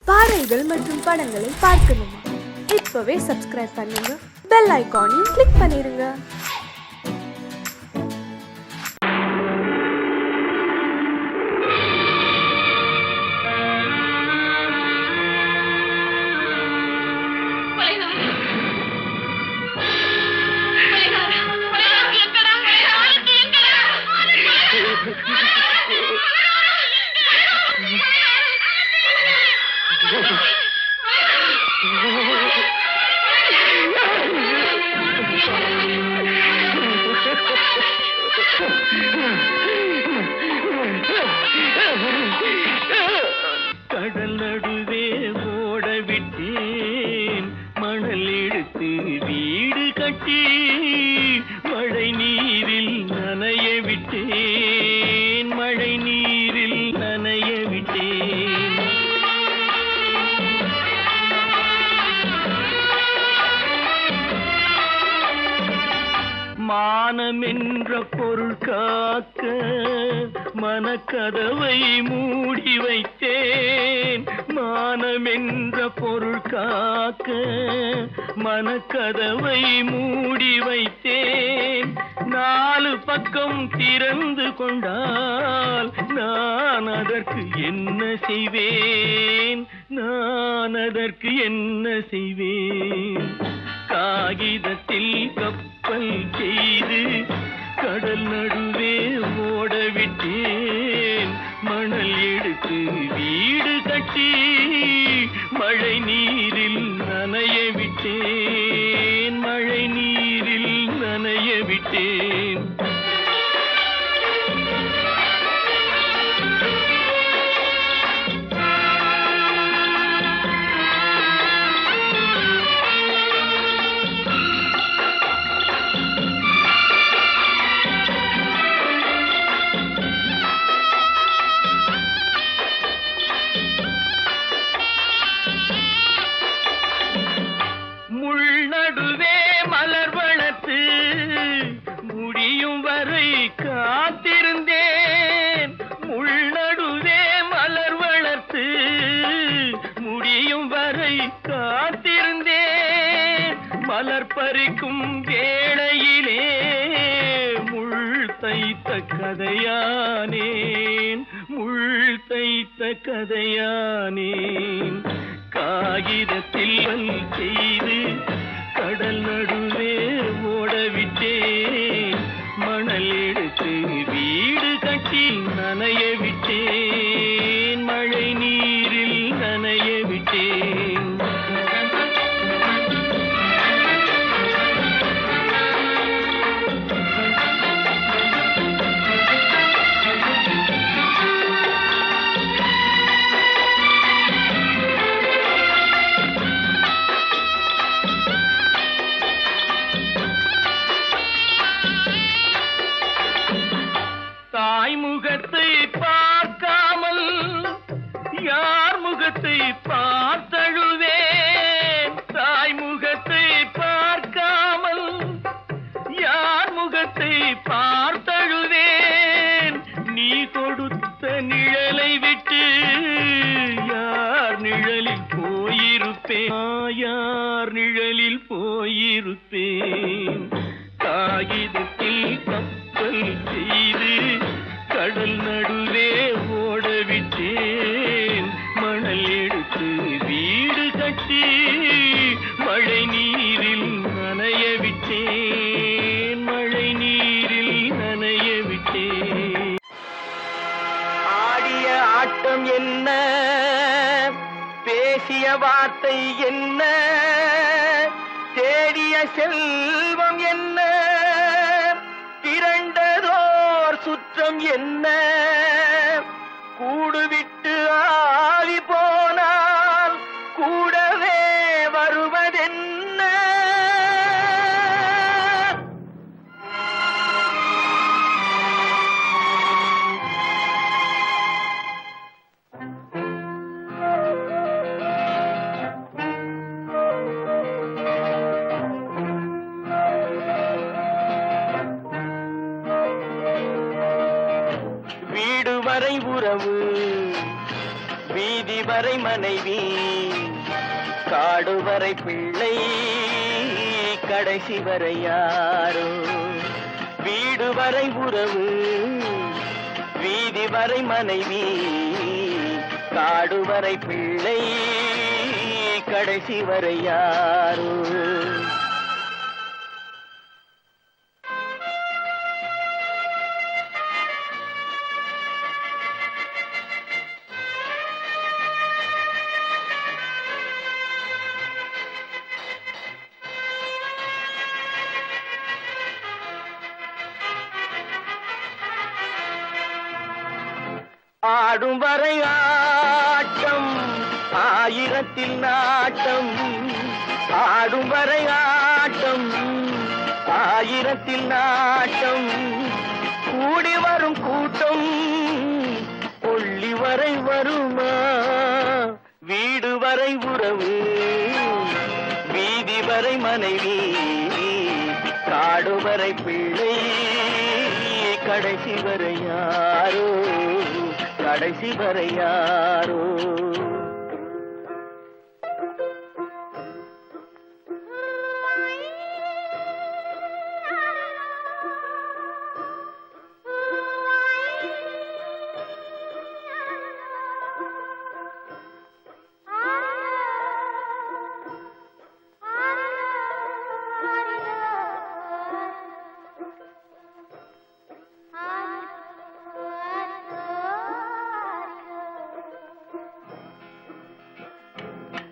பாடல்கள் மற்றும் படங்களை பார்க்கணுமா? இப்பவே சப்ஸ்கிரைப் பண்ணுங்க, பெல் ஐகானையும் கிளிக் பண்ணிருங்க. கடல் நடுவே ஓட விட்டேன், மணல் எடுத்து வீடு கட்டி மழை நீரில் நனைய விட்டேன், மழை நீரில் நனைய விட்டேன். மானம் என்ற பொருள் காக்க மனக்கதவை மூடி வைத்தேன், மானம் என்ற பொருள் காக்க மனக்கதவை மூடி வைத்தேன். நாலு பக்கம் திறந்து கொண்டால் நான் அதற்கு என்ன செய்வேன், நான் அதற்கு என்ன செய்வேன்? காகிதத்தில் கப்பல் செய்து கடல் நடுவே ஓட விட்டேன், மணல் எடுத்து வீடு கட்டி மழை நீரில் நனைய விட்டேன், மழை நீரில் நனைய விட்டேன். நடுவே மலர் வளர்த்து முடியும் வரை காத்திருந்தேன், முள் நடுவே மலர் வளர்த்து முடியும் வரை காத்திருந்தேன். மலர் பறிக்கும் வேளையிலே முள் தைத்த கதையானேன், முள் தைத்த கதையானேன். காகிதத்தில் செய்து கடல் நடுவே ஓடவிட்டேன், மணல் எடுத்து வீடு கட்டி நனைய விட்டேன், மழை நீரில் நனைய விட்டேன். தாய் முகத்தை பார்க்காமல் யார் முகத்தை பார்த்தழுவேன், தாய் முகத்தை பார்க்காமல் யார் முகத்தை பார்த்தழுவேன். நீ கொடுத்த நிழலை விட்டு யார் நிழலில் போயிருப்பேன், யார் நிழலில் போயிருப்பேன். காகிதத்தில் கப்பல் செய்து கடல் நடுவே ஓடவிட்டேன், மணல் எடுத்து வீடு கட்டி மழை நீரில் நனைய விட்டேன், மழை நீரில் நனைய விட்டேன். ஆடிய ஆட்டம் என்ன, பேசிய வார்த்தை என்ன, தேடிய செல்வம் என்ன, திரண்டதோர் சுற்றம் என்ன, கூடுவிட்டு ஆவி போனால் கூடவே வருவதென்ன? வரை உறவு, வீதி வரை மனைவி காடு வரை பிள்ளை கடைசி வரை யாரோ வீடு வரை உறவு வீதி வரை மனைவி காடு வரை பிள்ளை கடைசி வரை யாரோ ஆடும் வரை ஆட்டம் ஆயிரத்தில் நாட்டம் ஆடும் வரை ஆட்டம் ஆயிரத்தில் நாட்டம் கூடி வரும் கூட்டம் கொள்ளி வரை வருமா வீடு வரை உறவு வீதி வரை மனைவி காடு வரை பிள்ளை கடைசி வரை யாரோ கடைசி வரை யாரோ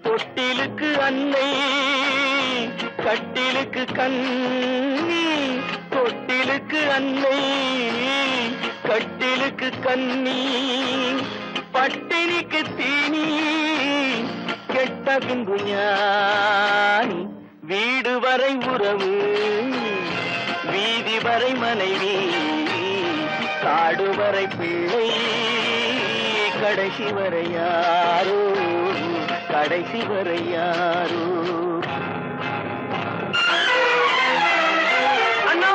தொட்டிலுக்கு அன்னை கட்டிலுக்கு கண்ணி தொட்டிலுக்கு அன்னை கட்டிலுக்கு கண்ணி பட்டினிக்கு தீனி கெட்ட பின்பு ஞானி வீடு வரை உறவு வீதி வரை மனைவி காடு வரை பிள்ளை கடைசி வரை யாரோ கடைசி வரை யாரோ அண்ணா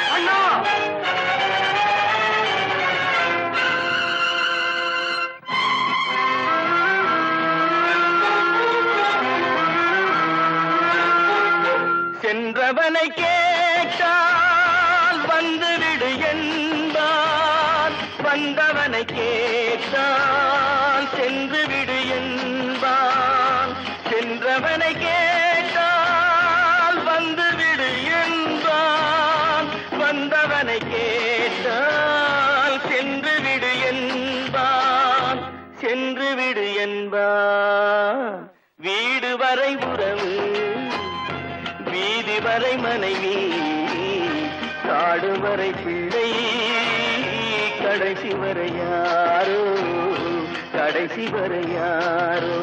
அண்ணா சென்றவனை கேட்டால் வந்துவிடு என்பார் வந்தவனை கேட்டால் சென்று விடு என்பான் சென்றவனை கேட்டால் வந்துவிடு என்பான் வந்தவனை கேட்டால் சென்று விடு என்பான் சென்று விடு என்பான் வீடு வரை உறவு வீதி வரை மனைவி காடு வரை பிள்ளை கடைசி வரை யாரோ கடைசி வரை யாரோ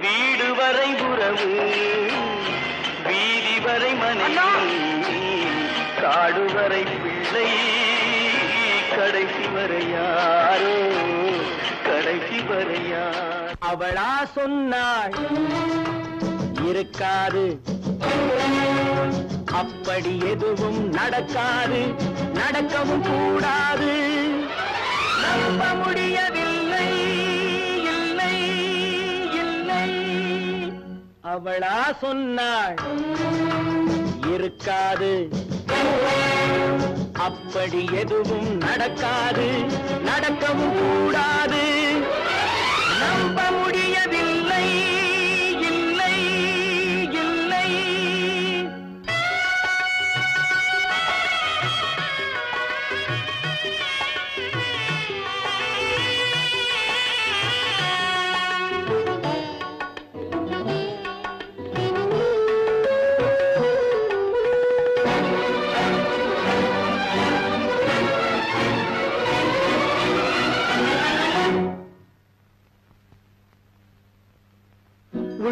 வீடு வரை உறவு வீதி வரை மனைவி காடு வரை பிள்ளை கடைசி வரை யாரோ கடைசி வரை யார் அவளா சொன்னாள் இருக்காது அப்படி எதுவும் நடக்காது நடக்கவும் கூடாது நம்ப முடியவில்லை இல்லை இல்லை அவளா சொன்னாள் இருக்காது அப்படி எதுவும் நடக்காது நடக்கவும் கூடாது நம்ப முடியவில்லை இல்லை இல்லை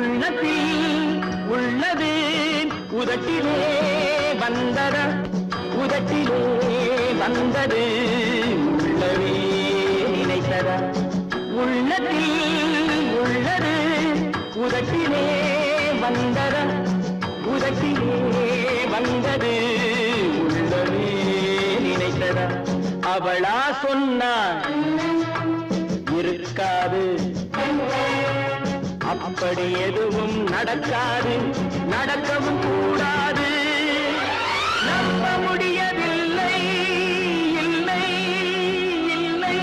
உள்ளத்தில் உள்ளது உதட்டிலே வந்ததா உதட்டிலே வந்தது உள்ளவே நினைத்ததா உள்ளத்தில் உள்ளது உதட்டிலே வந்ததா உதட்டிலே வந்தது உள்ளவே நினைத்ததா அவளா சொன்னாள் இருக்காது அப்படி எதுவும் நடக்காது நடக்கவும் கூடாது நம்ப முடியவில்லை இல்லை இல்லை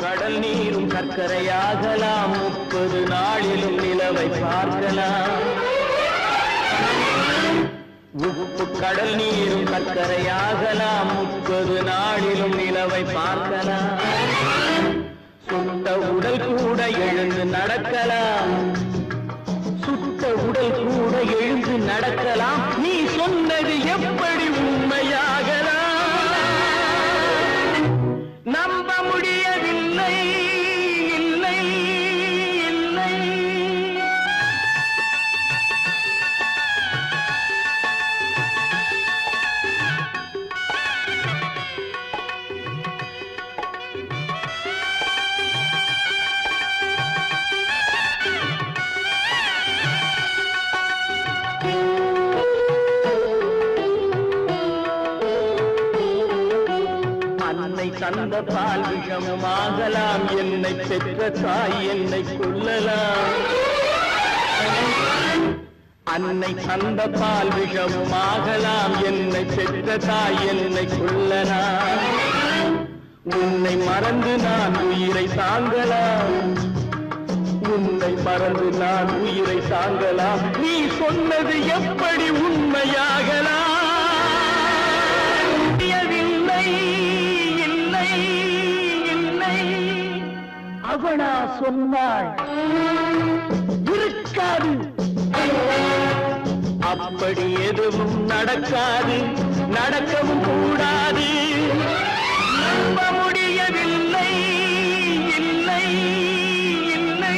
கடல் நீரும் சர்க்கரையாகலாம் 30 நாளிலும் நிலவை பார்க்கலாம் உப்பு கடல் நீரும் சர்க்கரையாகலாம் 30 நாளிலும் நிலவை பார்க்கலாம் சுட்ட உடல் கூட எழுந்து நடக்கலாம் சுட்ட உடல் கூட எழுந்து நடக்கலாம் நீ சொன்னது எப்படி உண்மையாகலாம் நம்ப முடியவில்லை இல்லை இல்லை அன்னை தந்த பால் விஷமாகலாம் என்னை பெற்ற தாய் என்னை கொல்லலாம் அன்னை தந்த பால் விஷமாகலாம் என்னை பெற்ற தாய் என்னை கொல்லலாம் உன்னை மறந்து நான் உயிரை தாங்கலாம் உன்னை மறந்து நான் உயிரை தாங்கலாம் நீ சொன்னது எப்படி உண்மையாகலாம் இல்லை இல்லை அவனா சொன்னாள் இருக்காது அப்படி எதுவும் நடக்காது நடக்கவும் கூடாது நம்ப முடியவில்லை இல்லை இல்லை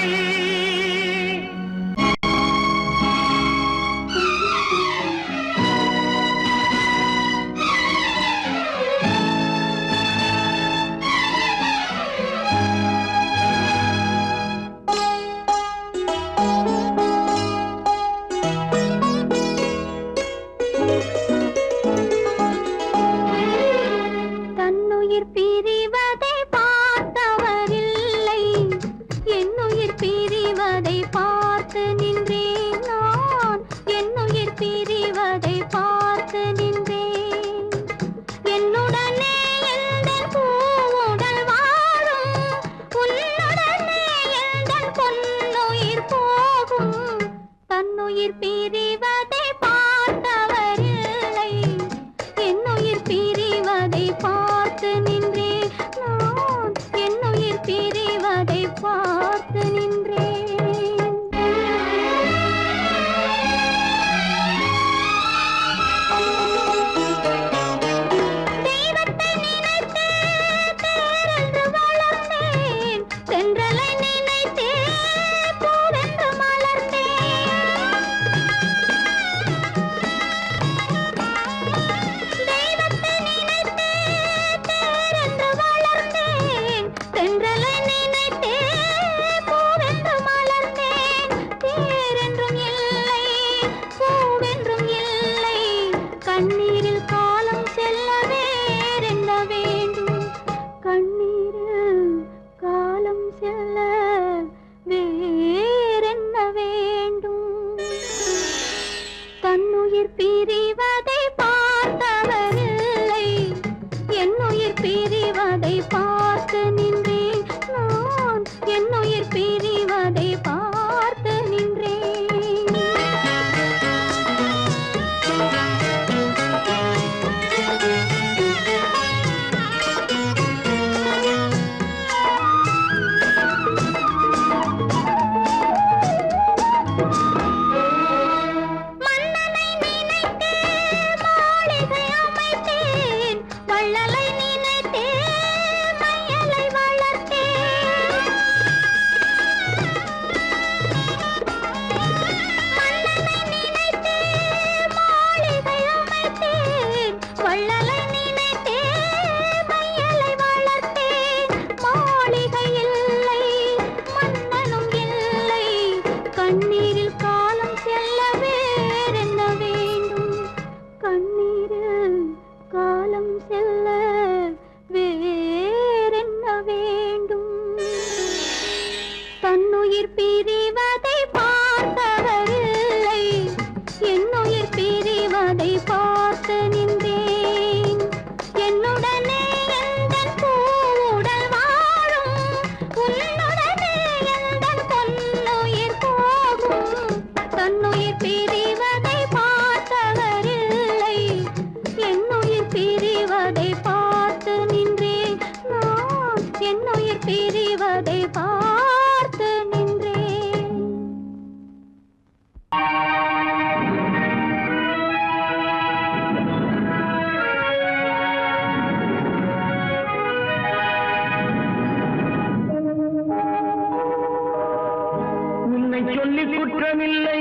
குற்றமில்லை,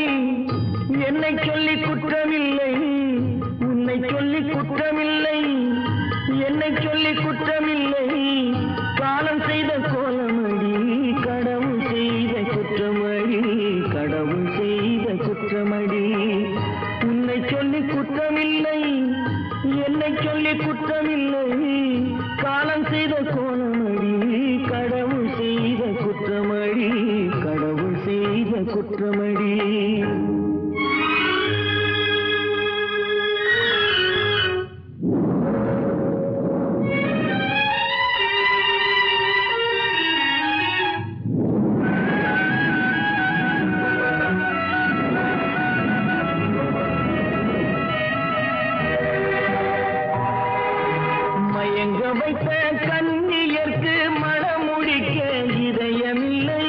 என்னை சொல்லி குற்றமில்லை, உன்னை சொல்லி குற்றமில்லை, என்னை சொல்லி குற்றமில்லை, காலம் செய்த கோலமடி, கடவுள் செய்த குற்றமடி, கடவுள் செய்த குற்றமடி. உன்னை சொல்லி குற்றமில்லை, என்னை சொல்லி குற்றமில்லை, காலம் செய்த கோலமடி, கடவுள் செய்த குற்றமடி, கடவுள் செய்த குற்றமடி. மயங்க வைத்த கண்ணியர்க்கு மணமுடிக்க இதயமில்லை,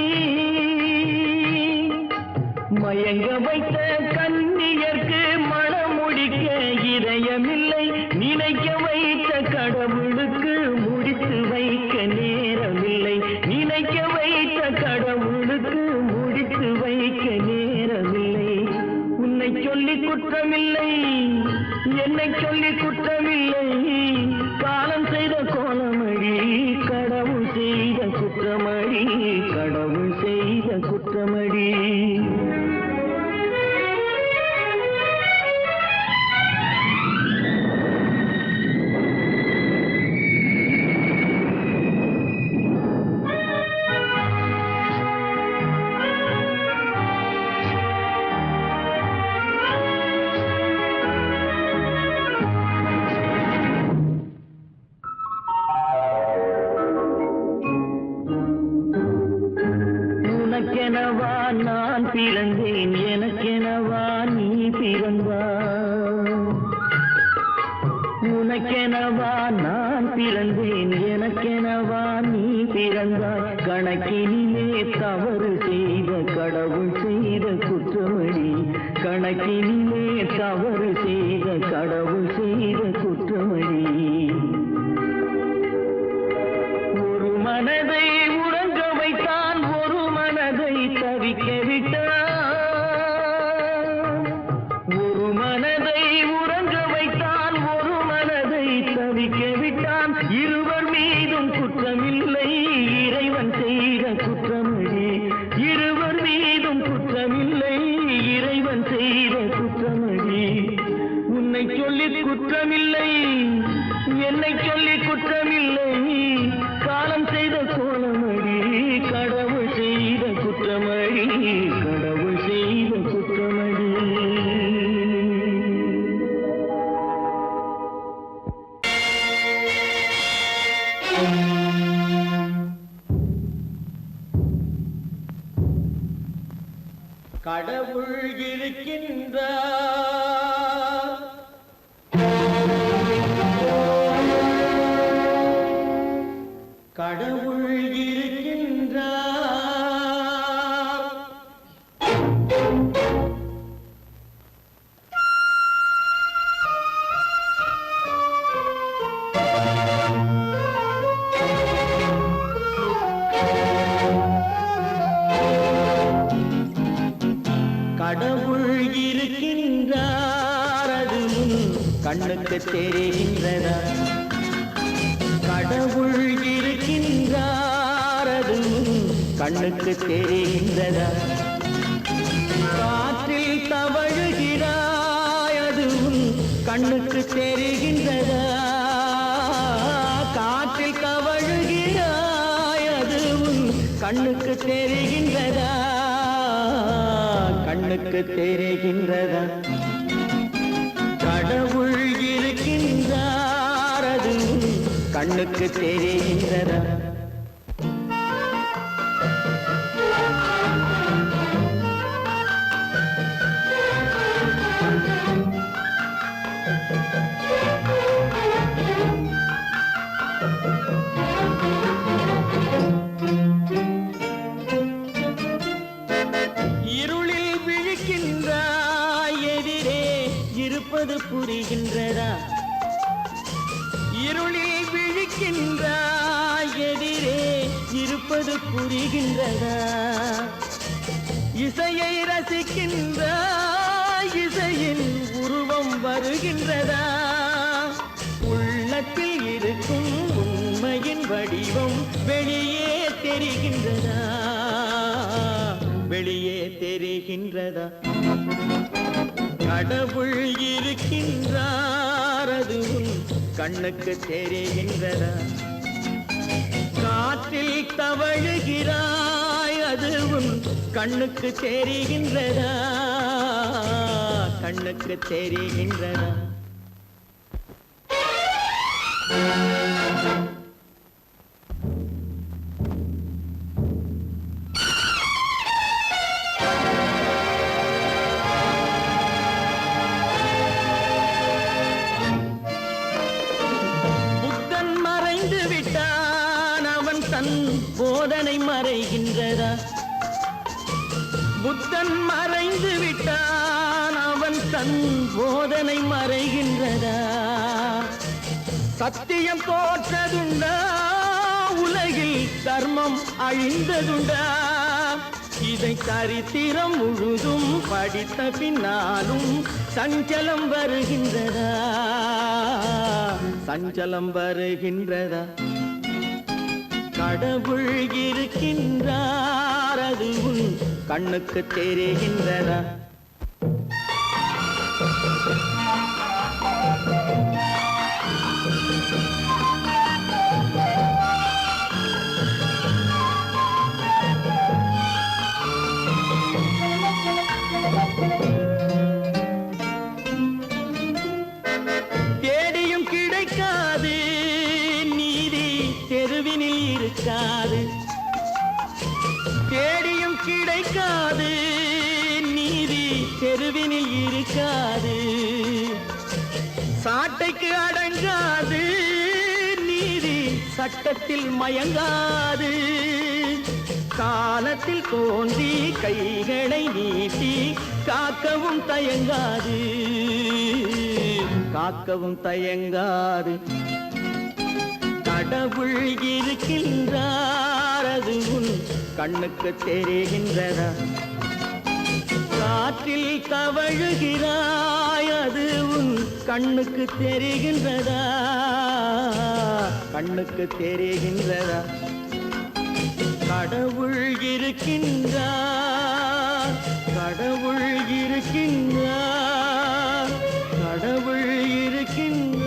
மயங்க வைத்த கண்ணியர்க்கு மணமுடிக்க இதயமில்லை, நினைக்க வைத்த கடவுளுக்கு முடித்து வைக்க நேரமில்லை, நினைக்க வைத்த கடவுளுக்கு முடித்து வைக்க நேரமில்லை. உன்னை சொல்லி குற்றமில்லை, என்னை சொல்லி குற்றமில்லை, காலம் செய்த கோலமடி, கடவுள் செய்த குற்றமடி, கடவுள் செய்த குற்றமடி. உனக்கெனவா நான் பிறந்தேன், எனக்கெனவா நீ பிறந்தாய், உனக்கெனவா நான் பிறந்தேன், எனக்கெனவா நீ பிறந்தாய், கணக்கினிலே தவறு செய்த கடவுள் செய்த குற்றமடி, கணக்கினிலே தவறு செய்த கடவுள் செய்த குற்றமடி. ஒரு மனதை உறங்க வைத்தான், ஒரு மனதை தவிக்க விட்டான், ஒரு மனதை உறங்க வைத்தான், ஒரு மனதை தவிக்க விட்டான், இருவர் மீதும் குற்றமில்லை, இறைவன் செய்த குற்றமடி, இருவர் மீதும் குற்றமில்லை, இறைவன் செய்த குற்றமடி. உன்னை சொல்லி குற்றமில்லை, என்னை சொல்லி குற்றமில்லை, காலம் செய்த கோலமடி, கடவுள் செய்த குற்றமடி, கடவுள் செய்த குற்றமடி. கடவுள் இருக்கின்றார், கடவுள் இருக்கின்றார், கடவுள் இருக்கின்றார், அது கண்ணுக்கு தெரிகின்றதா, கடவுள் இருக்கின்றார், அது கண்ணுக்கு தெரிகின்றதா, காற்றில் தவழுகிறாய், அது கண்ணுக்கு தெரிகின்றதா, காற்றில் தவழுகிறாய், அது கண்ணுக்கு தெரிகின்றதா, கண்ணுக்கு தெரிகின்றதா. கடவுள் இருக்கின்றார், அது கண்ணுக்கு தெரிகின்றதா. இருளில் விழிக்கின்றாய், எதிரே இருப்பது புரிகின்றதா, இருளில் விழிக்கின்றாய், எதிரே இருப்பது புரிகின்றதா, இசையை ரசிக்கின்ற இசையின் உருவம் வருகின்றதா உள்ளத்தில் இருக்கும் உண்மையின் வடிவம் வெளியே தெரிகின்றதா வெளியே தெரிகின்றதா கடவுள் இருக்கின்றார் அது உன் கண்ணுக்கு தெரிகின்றதா காற்றில் தவழுகிறாய் அது உன் கண்ணுக்கு தெரிகின்றதா கண்ணுக்கு தெரிகின்றதா புத்தன் மறைந்து விட்டான் அவன் தன் போதனை மறைகின்றதா புத்தன் மறைந்து விட்டான் அவன் தன் போதனை மறைகின்றதா சத்தியம் தோற்றதுண்டா உலகில் தர்மம் அழிந்ததுண்டா இதை சரித்திரம் முழுதும் படித்த பின்னாலும் சஞ்சலம் வருகின்றதா சஞ்சலம் வருகின்றதா கடவுள் இருக்கின்றார் அது உன் கண்ணுக்கு தெரிகின்றதா தேடியும் கிடைக்காது நீதி தெருவினில் இருக்காது தேடியும் கிடைக்காது நீதி தெருவினில் இருக்காது சாட்டைக்கு அடங்காது நீதி சட்டத்தில் மயங்காது காலத்தில் தோன்றி கைகளை நீட்டி காக்கவும் தயங்காது காக்கவும் தயங்காது கடவுள் இருக்கின்றார் அது உன் கண்ணுக்கு தெரிகின்றதா காற்றில் தவழுகிறாய் அது உன் கண்ணுக்கு தெரிகின்றதா கண்ணுக்கு தெரிகின்றதா கடவுள் இருக்கின்றார் கடவுள் இருக்கின்றார் கடவுள் இருக்கின்றார்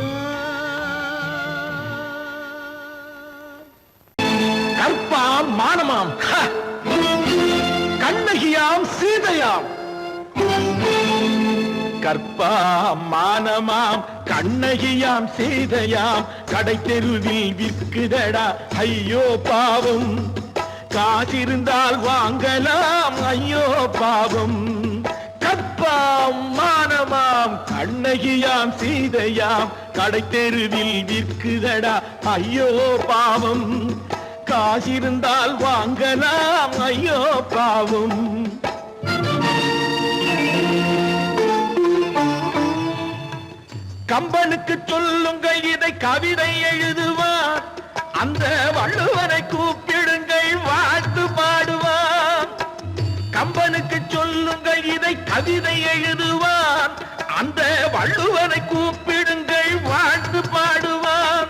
கற்பாம் மானமாம் கண்ணகியாம் சீதையாம் கற்பாம் மானமாம் கண்ணகியாம் சீதையாம் கடை தெருவில் விற்குதடா ஐயோ பாவம் காசிருந்தால் வாங்கலாம் ஐயோ பாவம் கற்பாம் மானமாம் கண்ணகியாம் சீதையாம் கடை தெருவில் விற்குதடா ஐயோ பாவம் காசிருந்தால் வாங்கலாம் ஐயோ பாவம் கம்பனுக்கு சொல்லுங்கள் இதை கவிதை எழுதுவார் அந்த வள்ளுவரை கூப்பிடுங்கள் வாழ்த்து பாடுவார் கம்பனுக்கு சொல்லுங்கள் இதை கவிதை எழுதுவார் அந்த வள்ளுவரை கூப்பிடுங்கள் வாழ்த்து பாடுவார்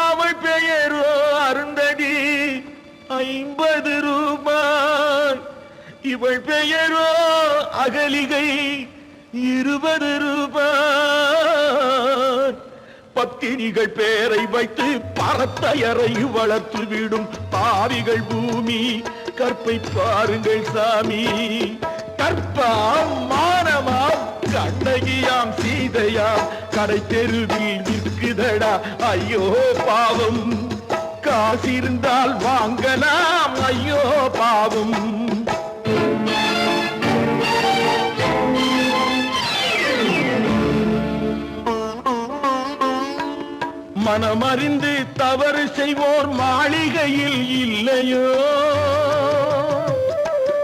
அவள் பெயரோ அருந்ததி 50 ரூபாய் இவள் பெயரோ அகலிகை 20 ரூபாய் பத்தினிகள் பேரை வைத்து பரத்தையரை வளர்த்து விடும் பாவிகள் பூமி கற்பை பாருங்கள் சாமி கற்பாம் மானமாம் கண்ணகியாம் சீதையாம் கடை தெருவில் விற்குதடா ஐயோ பாவம் காசிருந்தால் வாங்கலாம் ஐயோ பாவம் மனமறிந்து தவறு செய்வோர் மாளிகையில் இல்லையோ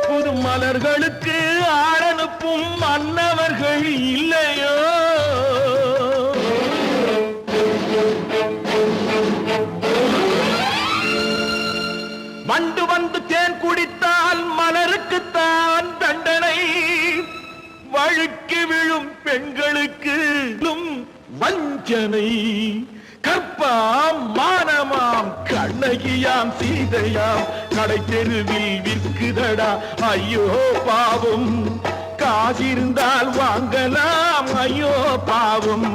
புது மலர்களுக்கு ஆளனுப்பும் மன்னவர்கள் இல்லையோ வண்டு வந்து தேன் குடித்தால் மலருக்குத்தான் அர்ச்சனை கற்பாம் மானமாம் கண்ணகியாம் சீதையாம் கடை தெருவில் விற்குதடா ஐயோ பாவம் காசிருந்தால் வாங்கலாம் ஐயோ பாவம்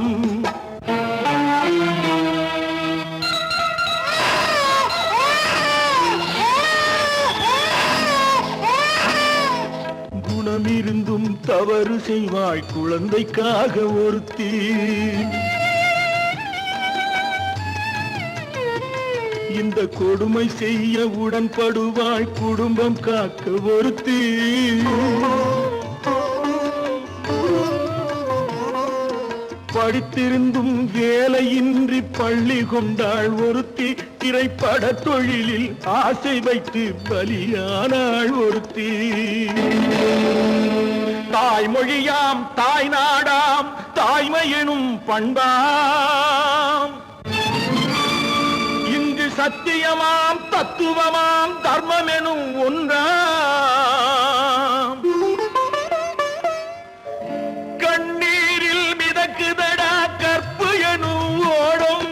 குணமிருந்தும் தவறு செய்வாய் குழந்தைக்காக ஒருத்தி இந்த கொடுமை செய்ய உடன்படுவாய் குடும்பம் காக்க ஒருத்தி படித்திருந்தும் வேலையின்றி பள்ளி கொண்டாள் ஒருத்தி திரைப்பட தொழிலில் ஆசை வைத்து பலியானாள் ஒருத்தி தாய்மொழியாம் தாய் நாடாம் தாய்மையெனும் பண்பாம் இங்கு சத்தியமாம் தத்துவமாம் தர்மமெனும் ஒன்றாம் கண்ணீரில் மிதக்குதடா கற்பு எனும் ஓடும்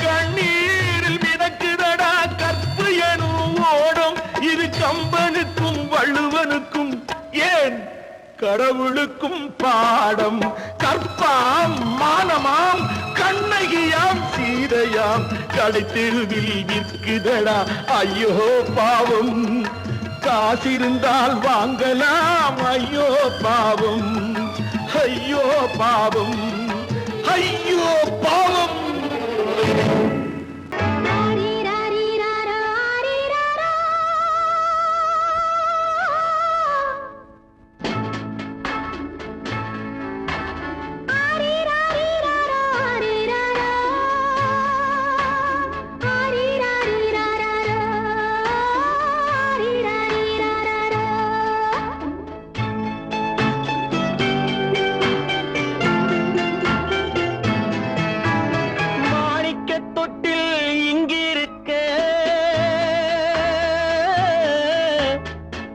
கண்ணீரில் மிதக்குதடா கற்பு எனும் ஓடும் இது கம்பனுக்கும் வள்ளுவனுக்கும் ஏன் கடவுளுக்கும் பாடம் கற்பாம் மானமாம் கண்ணகியாம் சீதையாம் கடைத்தெருவில் விற்குதடா ஐயோ பாவம் காசிருந்தால் வாங்கலாம் ஐயோ பாவம் ஐயோ பாவம் ஐயோ பாவம்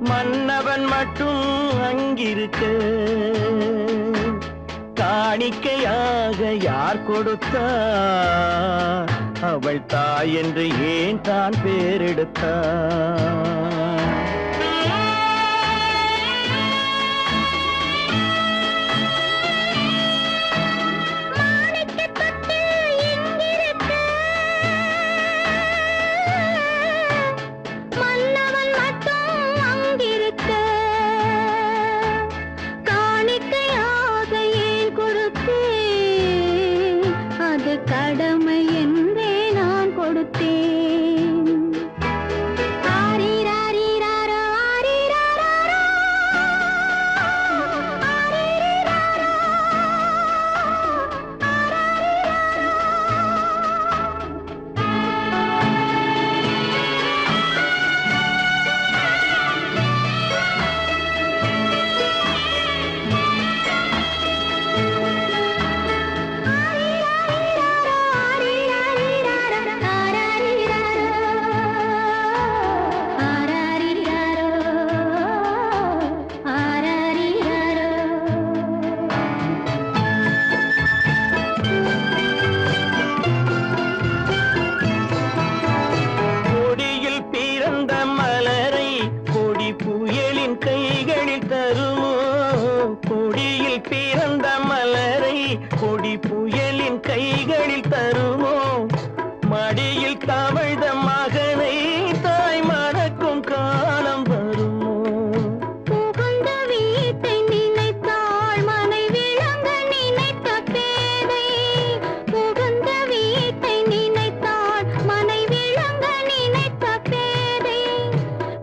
மன்னவன் மட்டும் அங்கிருக்க காணிக்கையாக யார் கொடுத்தார் அவள் தாய் என்று ஏன் தான் பேரெடுத்தார் கடமை என்றே நான் கொடுத்தேன் கொடி புயலின் கைகளில் தருமோ மடியில் தவழ்ந்த மகனை தாய் மறக்கும் காலம் வருமோ புகுந்த வீட்டை நினைத்தாள் மனை விளங்க நினைத்த பேதை புகுந்த வீட்டை நினைத்தாள் மனை விளங்க நினைத்த பேதை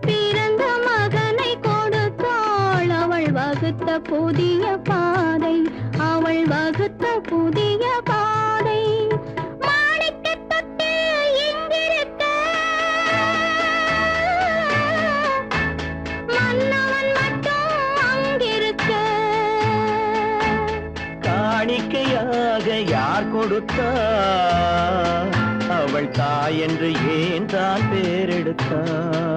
பிறந்த மகனை கொடுத்தாள் அவள் வகுத்த புதிய பாதை அவள் வகுத்த புதிய பாதை மாணிக்கத் தொட்டில் இங்கிருக்க மன்னவன் மட்டும் அங்கிருக்க காணிக்கையாக யார் கொடுத்தார் அவள் தாய் என்று ஏன் தான் பேரெடுத்தார்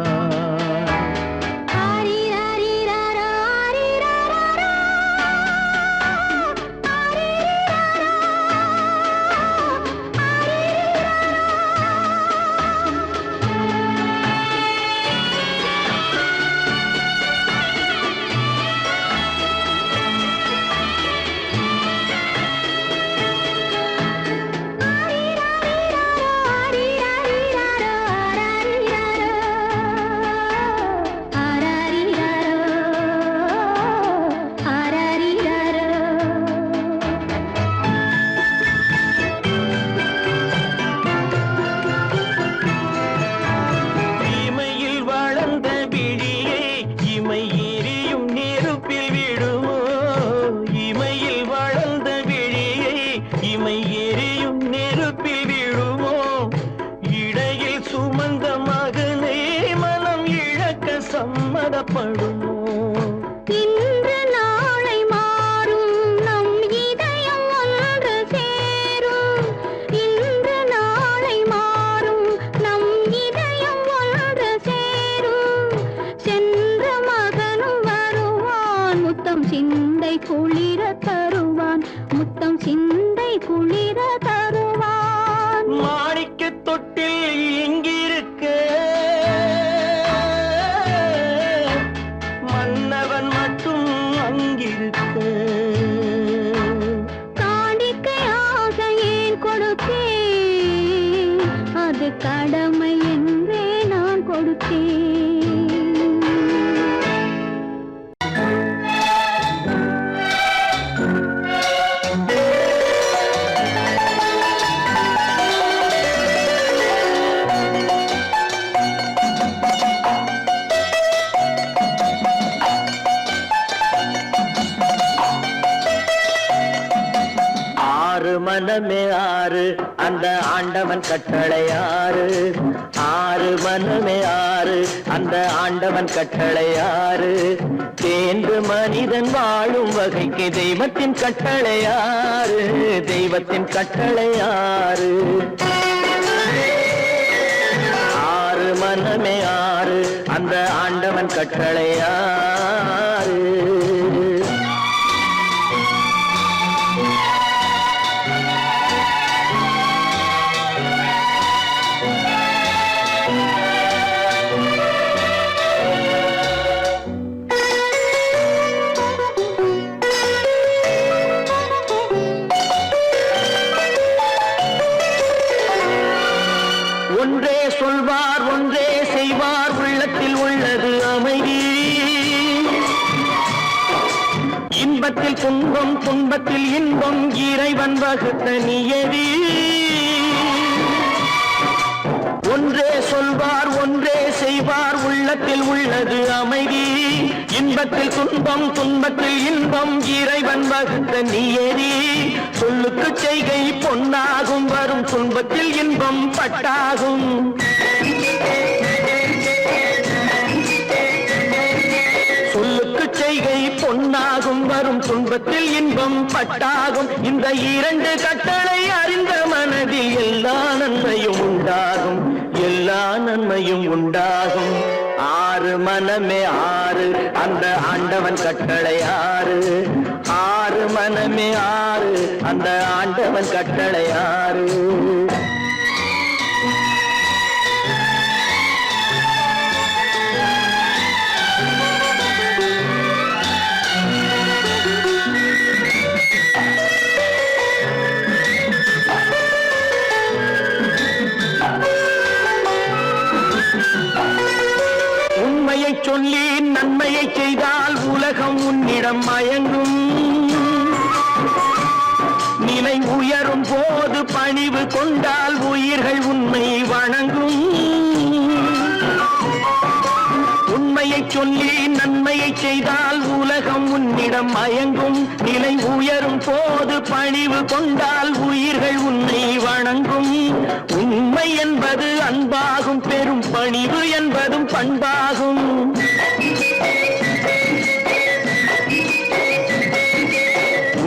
அது கடமை என்றே நான் கொடுத்தேன். மனமே ஆறு அந்த ஆண்டவன் கட்டளை ஆறு. ஆறு மனமே ஆறு அந்த ஆண்டவன் கட்டளை ஆறு. தேர்ந்து மனிதன் வாழும் வகைக்கு தெய்வத்தின் கட்டளை ஆறு. தெய்வத்தின் கட்டளை ஆறு. ஆறு மனமே ஆறு அந்த ஆண்டவன் கட்டளை ஆறு. ஒன்றே சொல்வார் ஒன்றே செய்வார் உள்ளத்தில் உள்ளது அமைதி. இன்பத்தில் துன்பம் துன்பத்தில் இன்பம் இறைவன் வகுத்த நியதி. ஒன்றே சொல்வார் ஒன்றே செய்வார் உள்ளத்தில் உள்ளது அமைதி. இன்பத்தில் துன்பம் துன்பத்தில் இன்பம் இறைவன் வகுத்த நியதி. சொல்லுக்கு செய்கை பொன்னாகும் வரும் துன்பத்தில் இன்பம் பட்டாகும். சொல்லுக்கு செய்கை பொன்னாகும் வரும் துன்பத்தில் இன்பம் பட்டாகும். இந்த இரண்டு கட்டளை அறிந்த மனதில் எல்லா நன்மையும் உண்டாகும். எல்லா நன்மையும் உண்டாகும். ஆறு மனமே ஆறு அந்த ஆண்டவன் கட்டளை ஆறு. ஆறு மனமே ஆறு அந்த ஆண்டவன் கட்டளை ஆறு. உண்மையை சொல்லி நன்மையை செய்தால் உலகம் உன்னிடம் மயங்கும். நிலை உயரும் போது பணிவு கொண்டால் உயிர்கள் உன்னை வணங்கும். உண்மையை சொல்லி நன்மையை செய்தால் உலகம் உன்னிடம் மயங்கும். நிலை உயரும் போது பணிவு கொண்டால் உயிர்கள் உன்னை வணங்கும். உண்மை என்பது அன்பாகும். பெரும் பணிவு என்பதும் பண்பாகும்.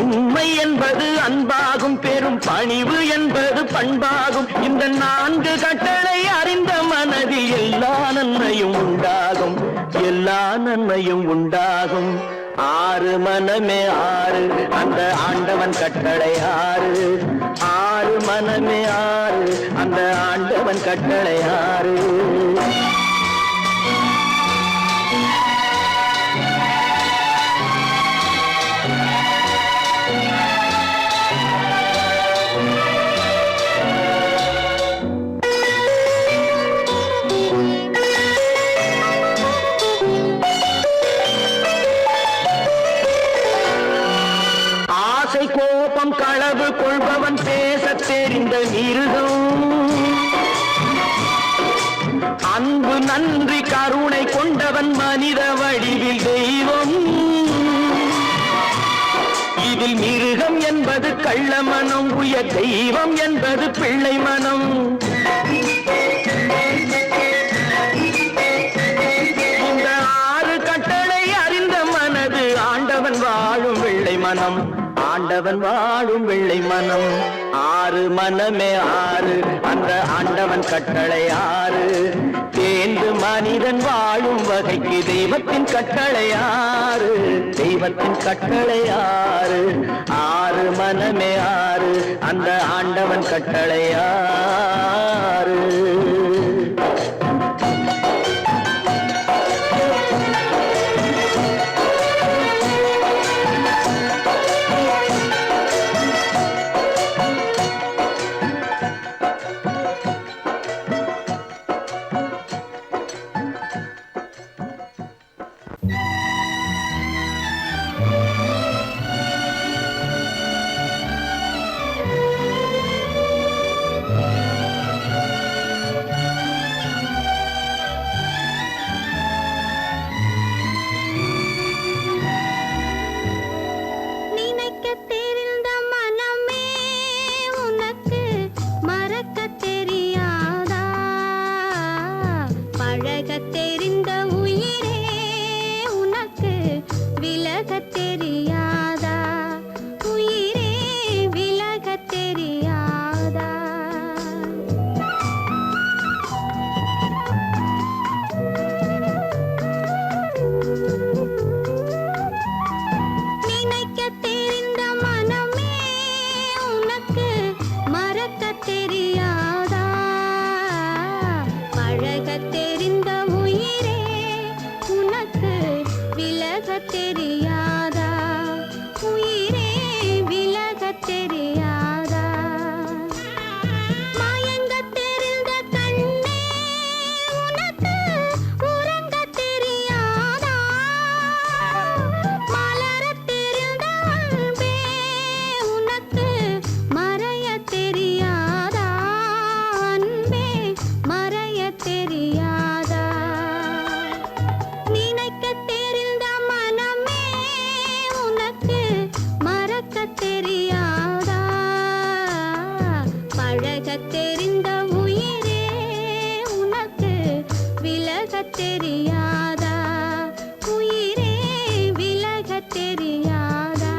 உண்மை என்பது அன்பாகும். பெரும் பணிவு என்பது பண்பாகும். இந்த நான்கு கட்டளை அறிந்த மனதில் எல்லா நன்மையும் உண்டாகும். எல்லா நன்மையும் உண்டாகும். ஆறு மனமே ஆறு அந்த ஆண்டவன் கட்டளை ஆறு. ஆறு மனமே ஆறு அந்த ஆண்டவன் கட்டளை ஆறு. கோபம் களவு கொள்பவன் பேசத் தெரிந்த மிருகம். அன்பு நன்றி கருணை கொண்டவன் மனித வடிவில் தெய்வம். இதில் மிருகம் என்பது கள்ள மனம். உயர் தெய்வம் என்பது பிள்ளை மனம். இந்த ஆறு கட்டளை அறிந்த மனது ஆண்டவன் வாழும் வெள்ளை மனம். ஆண்டவன் வாழும் வெள்ளை மனம். ஆறு மனமே ஆறு அந்த ஆண்டவன் கட்டளை ஆறு. தேர்ந்து மனிதன் வாழும் வகைக்கு தெய்வத்தின் கட்டளை ஆறு. தெய்வத்தின் கட்டளை ஆறு. ஆறு மனமே ஆறு அந்த ஆண்டவன் கட்டளை ஆறு. தெரியாதா உயிரே விலக தெரியாதா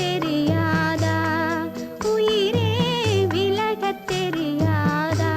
தெரியாதா உயிரே விலக தெரியாதா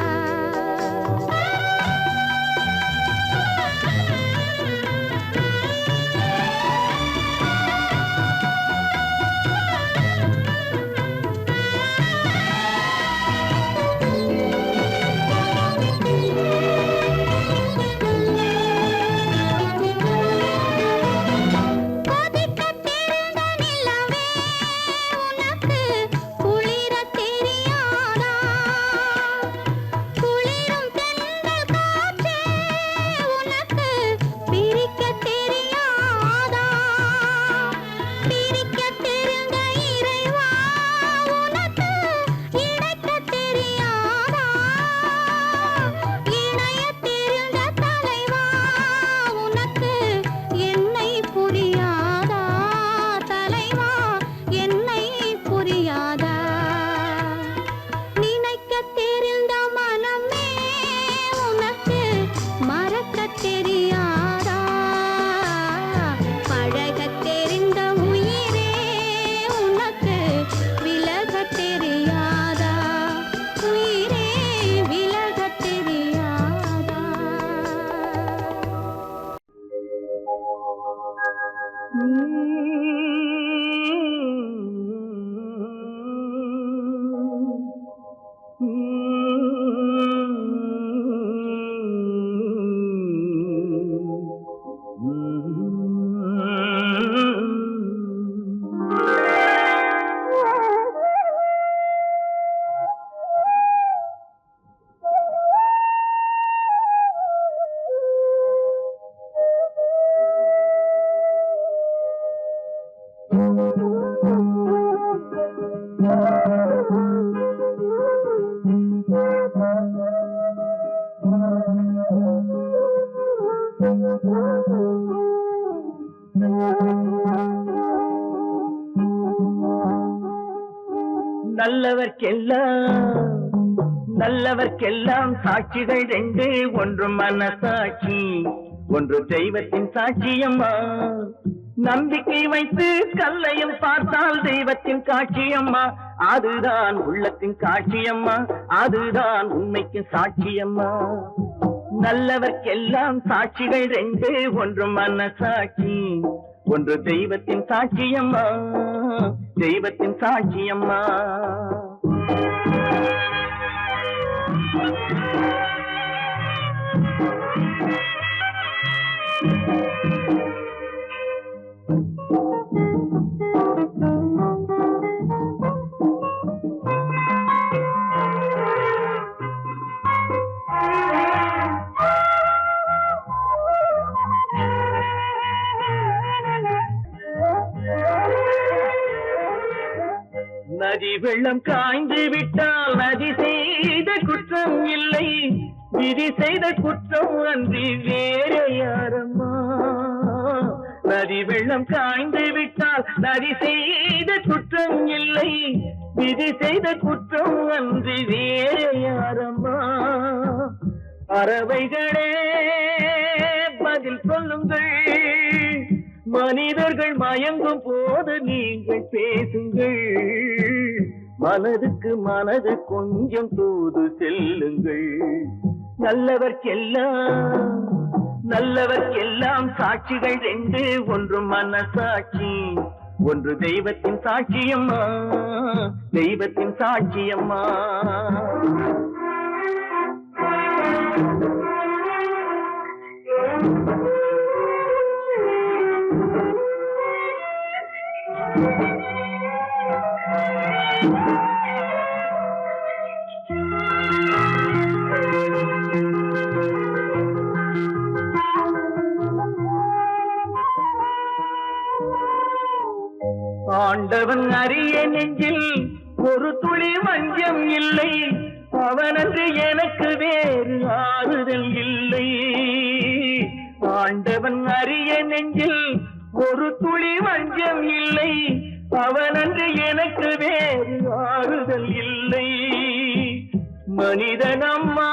தெரியாதா பழக தெரிந்த உயிரே உனக்கு விலக தெரியாதா உயிரே விலக தெரியாதா நல்லவர்க்கெல்லாம் சாட்சிகள் ரெண்டு, ஒன்று மனசாட்சி, ஒன்று தெய்வத்தின் சாட்சியம்மா. நம்பிக்கை வைத்து கல்லையும் பார்த்தால் தெய்வத்தின் காட்சியம்மா. அதுதான் உள்ளத்தின் காட்சியம்மா, அதுதான் உண்மைக்கு சாட்சியம்மா. நல்லவர்க்கெல்லாம் சாட்சிகள் ரெண்டு, ஒன்று மனசாட்சி, ஒன்று தெய்வத்தின் சாட்சியம்மா, தெய்வத்தின் சாட்சியம்மா. நதி வெள்ளம் காய்ந்து விட்டால் நதி செய்த குற்றம் இல்லை, விதி செய்த குற்றம் அன்றி வேற யாரம்மா. நதி வெள்ளம் காய்ந்து விட்டால் நதி செய்த குற்றம் இல்லை, விதி செய்த குற்றம் அன்றி வேற யாரம்மா. பறவைகளே பதில் சொல்லுங்கள், மனிதர்கள் மயங்கும் போது நீங்கள் பேசுங்கள், மனதுக்கு மனது கொஞ்சம் தூது செல்லுங்கள். நல்லவர்க்கெல்லாம் சாட்சிகள் ரெண்டு, ஒன்று மனசாட்சி, ஒன்று தெய்வத்தின் சாட்சியம்மா, தெய்வத்தின் சாட்சியம்மா. ஆண்டவன் அறிய நெஞ்சில் ஒரு துளி வஞ்சம் இல்லை, அவனன்று எனக்கு வேறு ஆறுதல் இல்லை. ஆண்டவன் அறிய நெஞ்சில் ஒரு துளி வஞ்சம் இல்லை, அவனன்று எனக்கு வேறு ஆறுதல் இல்லை. மனிதனம்மா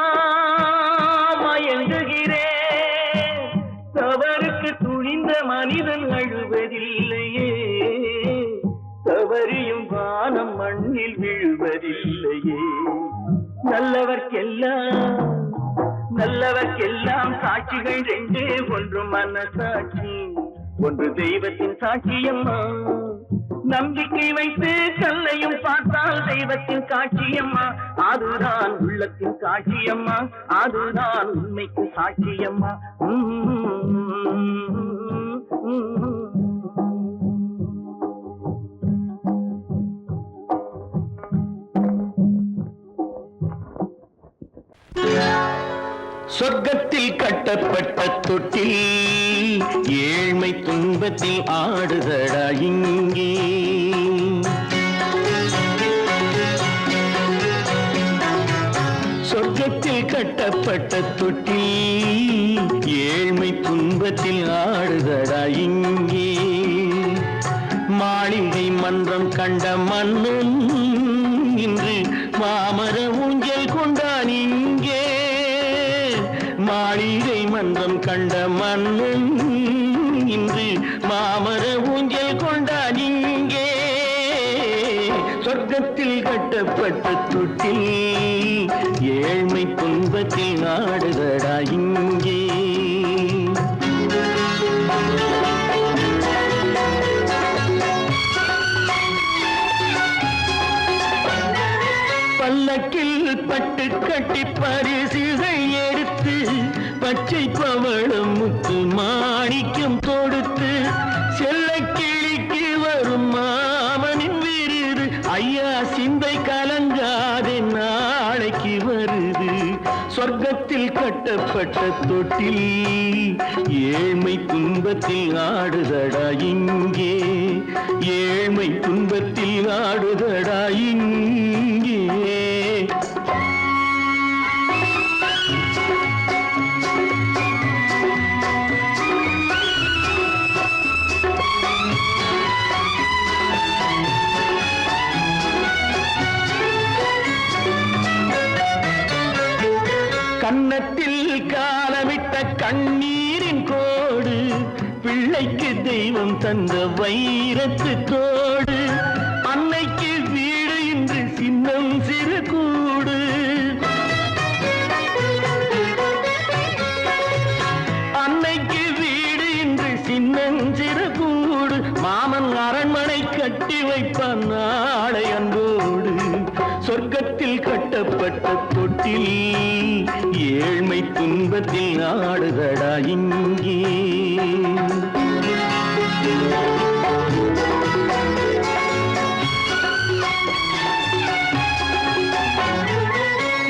மயங்குகிறேன், தவறுக்கு துணிந்த மனிதன் அழுவதில்லையே, தவறியும் வானம் மண்ணில் விழுவதில்லையே. நல்லவர்க்கெல்லாம் சாட்சிகள் ரெண்டு, ஒன்று மனசாட்சி, ஒன்று தெய்வத்தின் சாட்சியம்மா. நம்பிக்கை வைத்து கல்லையும் பார்த்தால் தெய்வத்தின் காட்சியம்மா, அதுதான் உள்ளத்தின் காட்சியம்மா, அதுதான் உண்மைக்கு சாட்சியம்மா. சொர்க்கத்தில் கட்டப்பட்ட தொட்டில் ஏழ்மை துன்பத்தில் ஆடுதடா இங்கே. சொர்க்கத்தில் கட்டப்பட்ட தொட்டில் ஏழ்மை துன்பத்தில் ஆடுதடா இங்கே. மாளிகை மன்றம் கண்ட மன்னன் இன்று மாமர ஊஞ்சல் கொண்டான் இங்கே. மாளிகை மன்றம் கண்ட மன்னன் இன்று மாமர ஊஞ்சல் கொண்டான் இங்கே. சொர்க்கத்தில் கட்டப்பட்ட தொட்டில் ஏழ்மை துன்பத்தில் நாடுதடா இங்கே. பல்லக்கில் பட்டு கட்டி பரிசுகள் எடுத்து, பச்சை பவளம் முத்து மாணிக்கம் தொடுத்து, செல்ல கிளிக்கு வரும் மாமனின் விருது, ஐயா சிந்தை கலங்காதே நாளைக்கு வருது. சொர்க்கத்தில் கட்டப்பட்ட தொட்டில் ஏழ்மை துன்பத்தில் ஆடுதடா இங்கே. ஏழ்மை துன்பத்தில் ஆடுதடா இங்கே. கன்னத்தில் காலமிட்ட கண்ணீரின் கோடு, பிள்ளைக்கு தெய்வம் தந்த வைரத்து தோடு, அன்னைக்கு வீடு இன்று சின்னம் சிறு கூடு. அன்னைக்கு வீடு இன்று சின்னம் சிறு கூடு, மாமன் அரண்மனை கட்டி வைப்பான் நாளை அன்போடு. சொர்க்கத்தில் கட்டப்பட்ட தொட்டில் ஏழ்மை துன்பத்தில் ஆடுதடா இங்கே.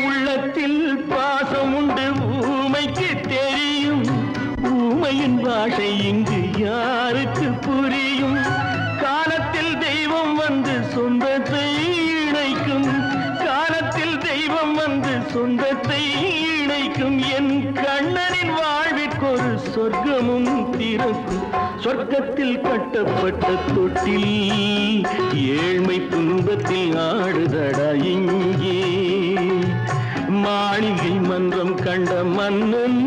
உள்ளத்தில் பாசம் உண்டு ஊமைக்கு தெரியும், ஊமையின் பாஷை இங்கு யாருக்கு புரியும். காலத்தில் தெய்வம் வந்து சொந்தத்தை இணைக்கும், காலத்தில் தெய்வம் வந்து சொந்தத்தை இணைக்கும். என் கண்ணனின் வாழ்விற்கொரு சொர்க்கமும் திறக்கும். சொர்க்கத்தில் கட்டப்பட்ட தொட்டில் ஏழ்மை துன்பத்தில் ஆடுதடா இங்கே. மாளிகை மன்றம் கண்ட மன்னன்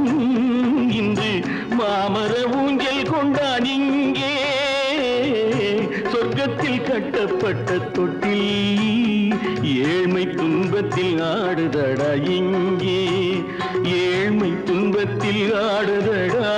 இன்று மாமர ஊஞ்சல் கொண்டான் இங்கே. தங்கத்தில் கட்டப்பட்ட தொட்டில் ஏழ்மை துன்பத்தில் ஆடுதடா இங்கே ஏழ்மை துன்பத்தில் ஆடுதடா